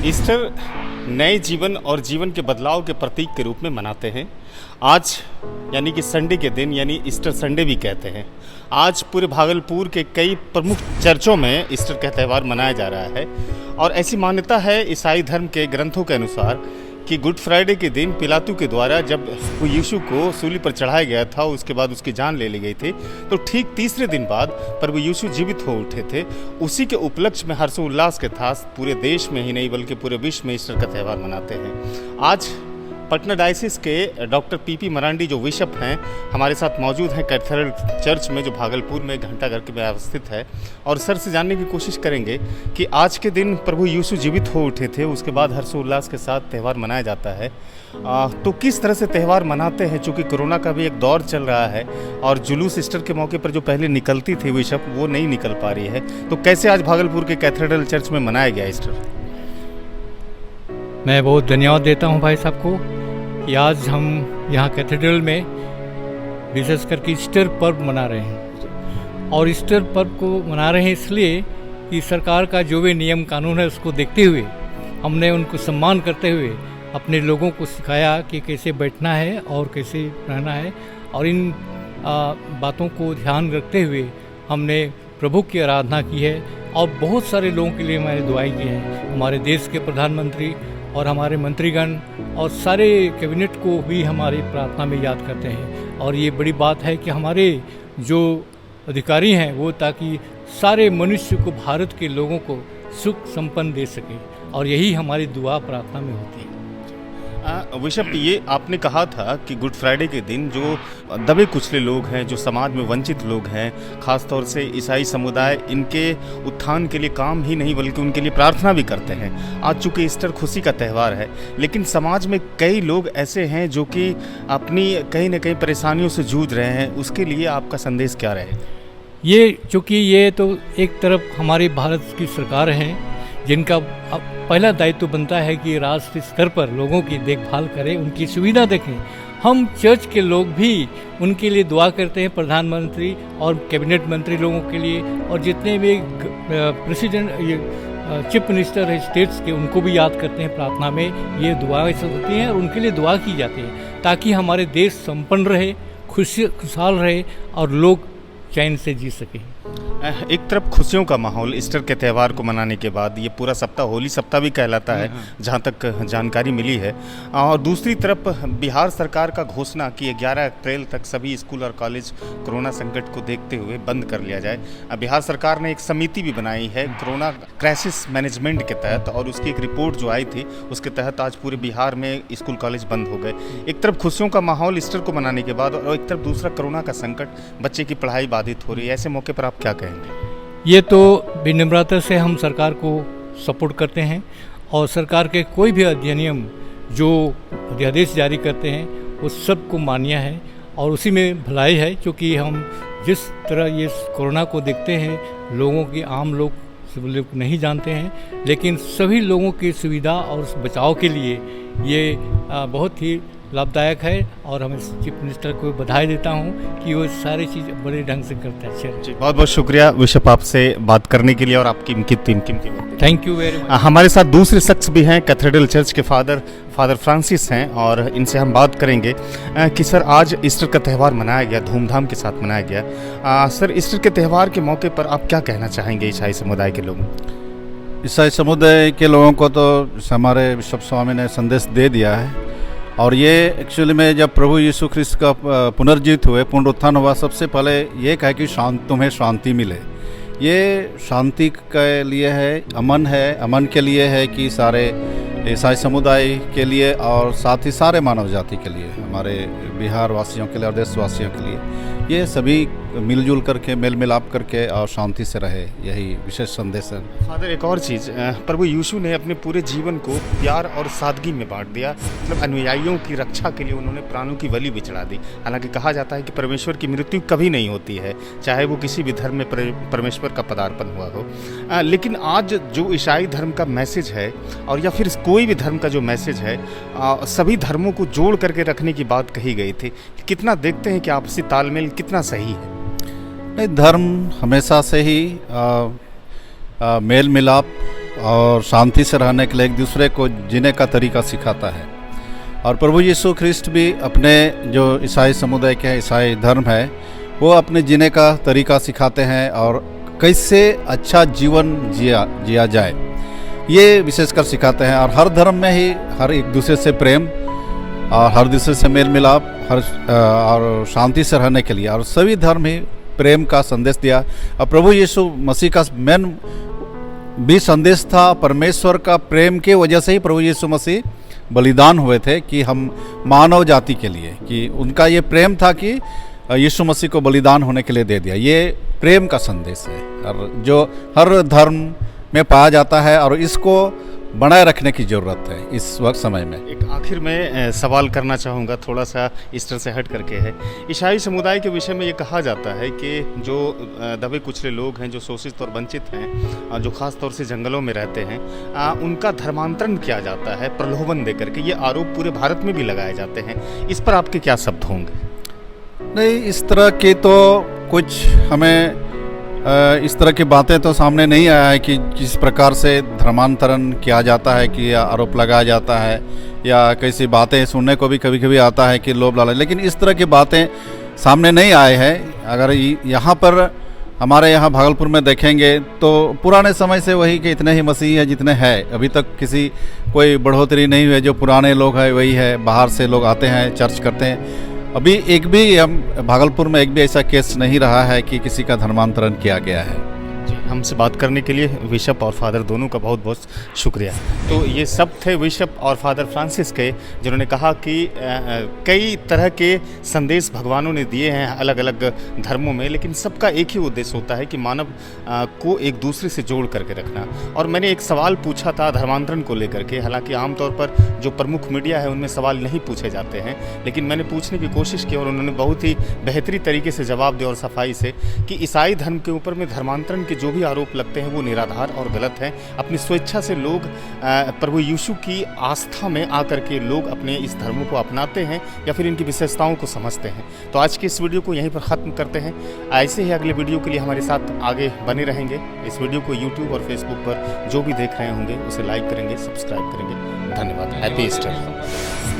Easter नए जीवन और जीवन के बदलाव के प्रतीक के रूप में मनाते हैं। आज यानी कि संडे के दिन यानी ईस्टर संडे भी कहते हैं। आज पूरे भागलपुर के कई प्रमुख चर्चों में ईस्टर का त्यौहार मनाया जा रहा है और ऐसी मान्यता है ईसाई धर्म के ग्रंथों के अनुसार कि गुड फ्राइडे के दिन पिलातू के द्वारा जब वो यीशु को सूली पर चढ़ाया गया था, उसके बाद उसकी जान ले ली गई थी, तो ठीक तीसरे दिन बाद प्रभु यीशु जीवित हो उठे थे। उसी के उपलक्ष्य में हर्षोल्लास के साथ पूरे देश में ही नहीं बल्कि पूरे विश्व में ईस्टर का त्यौहार मनाते हैं। आज पटना डायसिस के डॉक्टर पीपी मरांडी जो बिशप हैं हमारे साथ मौजूद हैं कैथेड्रल चर्च में, जो भागलपुर में घंटाघर के में अवस्थित है, और सर से जानने की कोशिश करेंगे कि आज के दिन प्रभु यीशु जीवित हो उठे थे, उसके बाद हर्षोल्लास के साथ त्यौहार मनाया जाता है। तो किस तरह से त्यौहार मनाते हैं, चूँकि कोरोना का भी एक दौर चल रहा है और जुलूस ईस्टर के मौके पर जो पहले निकलती थी बिशप वो नहीं निकल पा रही है, तो कैसे आज भागलपुर के कैथेड्रल चर्च में मनाया गया ईस्टर? मैं बहुत धन्यवाद देता हूं भाई साहब को कि आज हम यहाँ कैथेड्रल में विशेष करके ईस्टर पर्व मना रहे हैं। और ईस्टर पर्व को मना रहे हैं इसलिए कि सरकार का जो भी नियम कानून है उसको देखते हुए हमने उनको सम्मान करते हुए अपने लोगों को सिखाया कि कैसे बैठना है और कैसे रहना है, और इन बातों को ध्यान रखते हुए हमने प्रभु की आराधना की है। और बहुत सारे लोगों के लिए मैंने दुआएं की हैं, हमारे देश के प्रधानमंत्री और हमारे मंत्रीगण और सारे कैबिनेट को भी हमारी प्रार्थना में याद करते हैं। और ये बड़ी बात है कि हमारे जो अधिकारी हैं वो ताकि सारे मनुष्य को, भारत के लोगों को सुख संपन्न दे सके, और यही हमारी दुआ प्रार्थना में होती है। बिशप, ये आपने कहा था कि गुड फ्राइडे के दिन जो दबे कुचले लोग हैं, जो समाज में वंचित लोग हैं, खास तौर से ईसाई समुदाय, इनके उत्थान के लिए काम ही नहीं बल्कि उनके लिए प्रार्थना भी करते हैं। आज चूँकि ईस्टर खुशी का त्यौहार है, लेकिन समाज में कई लोग ऐसे हैं जो कि अपनी कहीं ना कहीं परेशानियों से जूझ रहे हैं, उसके लिए आपका संदेश क्या रहे? ये चूँकि ये तो एक तरफ हमारी भारत की सरकार है जिनका पहला दायित्व बनता है कि राष्ट्रीय स्तर पर लोगों की देखभाल करें, उनकी सुविधा देखें। हम चर्च के लोग भी उनके लिए दुआ करते हैं, प्रधानमंत्री और कैबिनेट मंत्री लोगों के लिए, और जितने भी प्रेसिडेंट चीफ मिनिस्टर है स्टेट्स के, उनको भी याद करते हैं प्रार्थना में। ये दुआएं होती हैं और उनके लिए दुआ की जाती है ताकि हमारे देश संपन्न रहे, खुशहाल रहे और लोग चैन से जी सकें। एक तरफ खुशियों का माहौल ईस्टर के त्यौहार को मनाने के बाद, ये पूरा सप्ताह होली सप्ताह भी कहलाता है जहाँ तक जानकारी मिली है, और दूसरी तरफ बिहार सरकार का घोषणा कि 11 अप्रैल तक सभी स्कूल और कॉलेज कोरोना संकट को देखते हुए बंद कर लिया जाए। बिहार सरकार ने एक समिति भी बनाई है कोरोना क्राइसिस मैनेजमेंट के तहत, और उसकी एक रिपोर्ट जो आई थी उसके तहत आज पूरे बिहार में स्कूल कॉलेज बंद हो गए। एक तरफ खुशियों का माहौल ईस्टर को मनाने के बाद, और एक तरफ दूसरा कोरोना का संकट, बच्चे की पढ़ाई बाधित हो रही है। ऐसे मौके पर आप क्या कहेंगे? ये तो विनम्रता से हम सरकार को सपोर्ट करते हैं, और सरकार के कोई भी अधिनियम जो अध्यादेश जारी करते हैं वो सबको मान्य है, और उसी में भलाई है। क्योंकि हम जिस तरह ये कोरोना को देखते हैं, लोगों की आम लोग नहीं जानते हैं, लेकिन सभी लोगों की सुविधा और बचाव के लिए ये बहुत ही लाभदायक है। और हम चीफ मिनिस्टर को बधाई देता हूँ कि वो सारी चीज़ बड़े ढंग से करते हैं। जी, बहुत बहुत शुक्रिया बिशप आपसे बात करने के लिए और आपकी कीमती। Thank you very much. हमारे साथ दूसरे शख्स भी हैं, कैथेड्रल चर्च के फादर फ्रांसिस हैं, और इनसे हम बात करेंगे कि सर आज ईस्टर का त्यौहार मनाया गया, धूमधाम के साथ मनाया गया। सर, ईस्टर के त्यौहार के मौके पर आप क्या कहना चाहेंगे ईसाई समुदाय के लोगों? ईसाई समुदाय के लोगों को तो हमारे बिशप स्वामी ने संदेश दे दिया है, और ये एक्चुअली में जब प्रभु यीशु ख्रिस्त का पुनर्जीवित हुए, पुनरुत्थान हुआ, सबसे पहले ये कहा कि तुम्हें शांति मिले। ये शांति के लिए है, अमन के लिए है कि सारे ईसाई समुदाय के लिए और साथ ही सारे मानव जाति के लिए, हमारे बिहार वासियों के लिए और देशवासियों के लिए, ये सभी मिलजुल करके, मेल मिलाप करके और शांति से रहे, यही विशेष संदेश है। फादर, एक और चीज़, प्रभु यीशु ने अपने पूरे जीवन को प्यार और सादगी में बांट दिया, मतलब अनुयायियों की रक्षा के लिए उन्होंने प्राणों की बलि भी चढ़ा दी। हालांकि कहा जाता है कि परमेश्वर की मृत्यु कभी नहीं होती है, चाहे वो किसी भी धर्म में परमेश्वर का पदार्पण हुआ हो। लेकिन आज जो ईसाई धर्म का मैसेज है, और या फिर कोई भी धर्म का जो मैसेज है, सभी धर्मों को जोड़ करके रखने की बात कही गई थी। कितना देखते हैं कि आपसी तालमेल कितना सही है? धर्म हमेशा से ही मेल मिलाप और शांति से रहने के लिए एक दूसरे को जीने का तरीका सिखाता है। और प्रभु यीशु ख्रिस्ट भी अपने जो ईसाई समुदाय के ईसाई धर्म है वो अपने जीने का तरीका सिखाते हैं और कैसे अच्छा जीवन जिया जाए ये विशेषकर सिखाते हैं। और हर धर्म में ही हर एक दूसरे से प्रेम और हर दूसरे से मेल मिलाप और शांति से रहने के लिए और सभी धर्म ही प्रेम का संदेश दिया। और प्रभु यीशु मसीह का मेन भी संदेश था परमेश्वर का प्रेम के वजह से ही प्रभु यीशु मसीह बलिदान हुए थे कि हम मानव जाति के लिए, कि उनका ये प्रेम था कि यीशु मसीह को बलिदान होने के लिए दे दिया। ये प्रेम का संदेश है और जो हर धर्म में पाया जाता है और इसको बनाए रखने की ज़रूरत है इस वक्त समय में। एक आखिर में सवाल करना चाहूँगा, थोड़ा सा ईस्टर से हट करके है। ईसाई समुदाय के विषय में ये कहा जाता है कि जो दबे कुचले लोग हैं, जो शोषित और वंचित हैं, जो खास तौर से जंगलों में रहते हैं, उनका धर्मांतरण किया जाता है प्रलोभन दे करके। ये आरोप पूरे भारत में भी लगाए जाते हैं। इस पर आपके क्या शब्द होंगे? नहीं, इस तरह की तो कुछ हमें इस तरह की बातें तो सामने नहीं आया है कि किस प्रकार से धर्मांतरण किया जाता है कि आरोप लगाया जाता है, या कैसी बातें सुनने को भी कभी कभी आता है कि लोभ लालच, लेकिन इस तरह की बातें सामने नहीं आए हैं। अगर यहाँ पर हमारे यहाँ भागलपुर में देखेंगे तो पुराने समय से वही कि इतने ही मसीही है जितने हैं, अभी तक किसी कोई बढ़ोतरी नहीं हुई है। जो पुराने लोग हैं वही है, बाहर से लोग आते हैं, चर्च करते हैं। अभी एक भी हम भागलपुर में एक भी ऐसा केस नहीं रहा है कि किसी का धर्मांतरण किया गया है। हमसे बात करने के लिए बिशप और फादर दोनों का बहुत बहुत शुक्रिया। तो ये सब थे बिशप और फादर फ्रांसिस के, जिन्होंने कहा कि कई तरह के संदेश भगवानों ने दिए हैं अलग अलग धर्मों में, लेकिन सबका एक ही उद्देश्य होता है कि मानव को एक दूसरे से जोड़ करके रखना। और मैंने एक सवाल पूछा था धर्मांतरण को लेकर के, हालांकि आमतौर पर जो प्रमुख मीडिया है उनमें सवाल नहीं पूछे जाते हैं, लेकिन मैंने पूछने की कोशिश की और उन्होंने बहुत ही बेहतरी तरीके से जवाब दिया और सफाई से कि ईसाई धर्म के ऊपर में धर्मांतरण के जो भी आरोप लगते हैं वो निराधार और गलत हैं। अपनी स्वेच्छा से लोग प्रभु यीशु की आस्था में आकर के लोग अपने इस धर्मों को अपनाते हैं या फिर इनकी विशेषताओं को समझते हैं। तो आज की इस वीडियो को यहीं पर ख़त्म करते हैं। ऐसे ही अगले वीडियो के लिए हमारे साथ आगे बने रहेंगे। इस वीडियो को यूट्यूब और फेसबुक पर जो भी देख रहे होंगे उसे लाइक करेंगे, सब्सक्राइब करेंगे। धन्यवाद। Happy Easter.